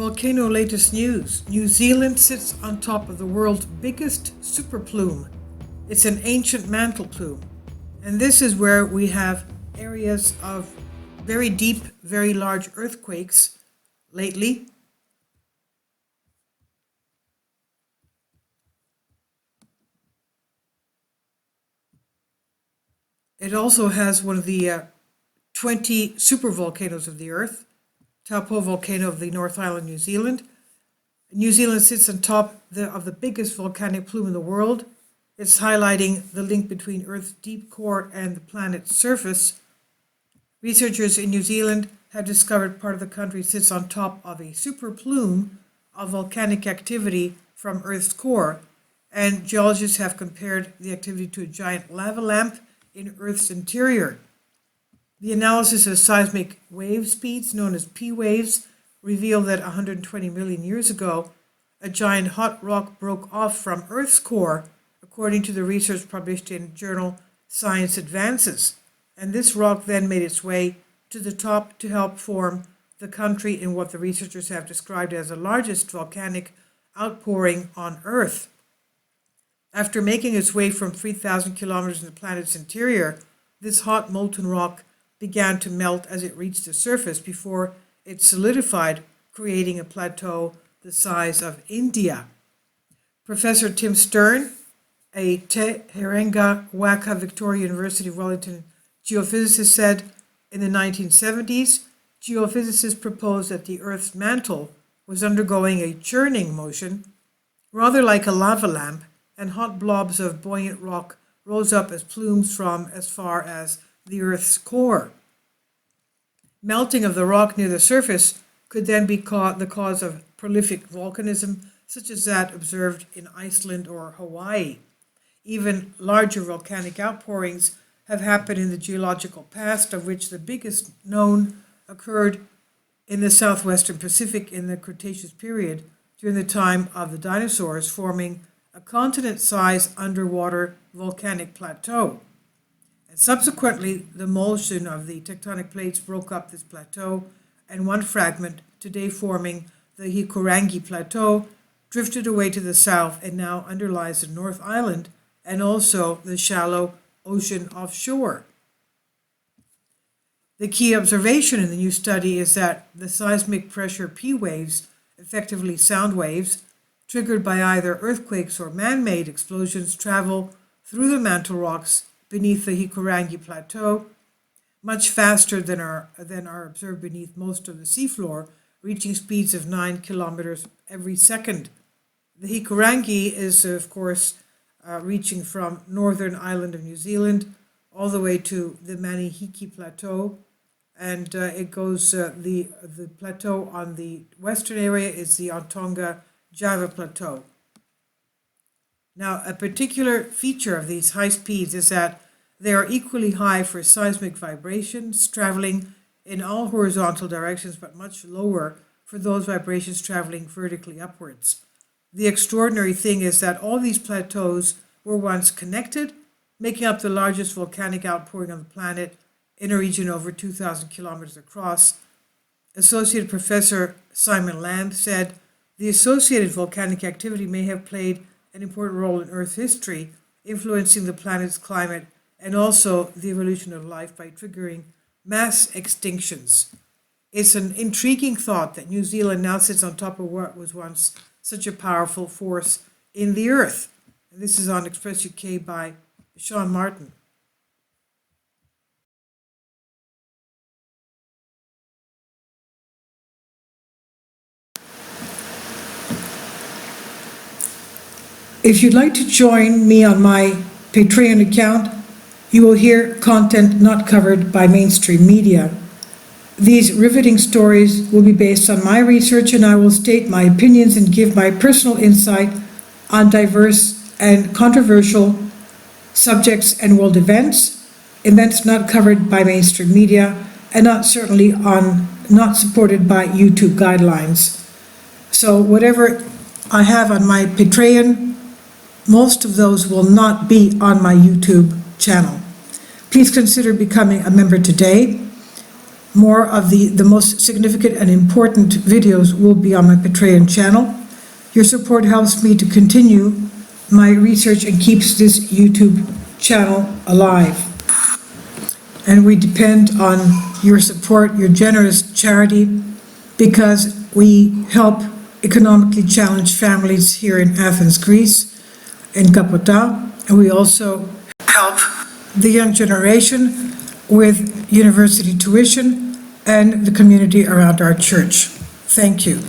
Volcano latest news. New Zealand sits on top of the world's biggest superplume. It's an ancient mantle plume. And this is where we have areas of very deep, very large earthquakes lately. It also has one of the 20 supervolcanoes of the Earth, Taupo volcano of the North Island, New Zealand. New Zealand sits on top of the biggest volcanic plume in the world. It's highlighting the link between Earth's deep core and the planet's surface. Researchers in New Zealand have discovered part of the country sits on top of a superplume of volcanic activity from Earth's core, and geologists have compared the activity to a giant lava lamp in Earth's interior. The analysis of seismic wave speeds, known as P waves, revealed that 120 million years ago, a giant hot rock broke off from Earth's core, according to the research published in journal Science Advances. And this rock then made its way to the top to help form the country in what the researchers have described as the largest volcanic outpouring on Earth. After making its way from 3,000 kilometers in the planet's interior, this hot molten rock began to melt as it reached the surface before it solidified, creating a plateau the size of India. Professor Tim Stern, a Te Herenga Waka Victoria University of Wellington geophysicist, said in the 1970s, geophysicists proposed that the Earth's mantle was undergoing a churning motion, rather like a lava lamp, and hot blobs of buoyant rock rose up as plumes from as far as the Earth's core. Melting of the rock near the surface could then be the cause of prolific volcanism, such as that observed in Iceland or Hawaii. Even larger volcanic outpourings have happened in the geological past, of which the biggest known occurred in the southwestern Pacific in the Cretaceous period during the time of the dinosaurs, forming a continent-sized underwater volcanic plateau. And subsequently, the motion of the tectonic plates broke up this plateau, and one fragment, today forming the Hikurangi Plateau, drifted away to the south and now underlies the North Island and also the shallow ocean offshore. The key observation in the new study is that the seismic pressure P waves, effectively sound waves, triggered by either earthquakes or man-made explosions, travel through the mantle rocks beneath the Hikurangi Plateau much faster than are observed beneath most of the seafloor, reaching speeds of 9 kilometers every second. The Hikurangi is, of course, reaching from northern island of New Zealand all the way to the Manihiki Plateau, and it goes the plateau on the western area is the Ontonga Java Plateau. Now, a particular feature of these high speeds is that they are equally high for seismic vibrations traveling in all horizontal directions, but much lower for those vibrations traveling vertically upwards. The extraordinary thing is that all these plateaus were once connected, making up the largest volcanic outpouring on the planet in a region over 2,000 kilometers across. Associate Professor Simon LAMB said, "The associated volcanic activity may have played an important role in Earth's history, influencing the planet's climate and also the evolution of life by triggering mass extinctions." It's an intriguing thought that New Zealand now sits on top of what was once such a powerful force in the Earth. And this is on Express UK by Sean Martin. If you'd like to join me on my Patreon account, you will hear content not covered by mainstream media. These riveting stories will be based on my research, and I will state my opinions and give my personal insight on diverse and controversial subjects and world events not covered by mainstream media, and not supported by YouTube guidelines. So whatever I have on my Patreon, most of those will not be on my YouTube channel. Please consider becoming a member today. More of the most significant and important videos will be on my Patreon channel. Your support helps me to continue my research and keeps this YouTube channel alive. And we depend on your support, your generous charity, because we help economically challenged families here in Athens, Greece, in Kapota, and we also help the young generation with university tuition and the community around our church. Thank you.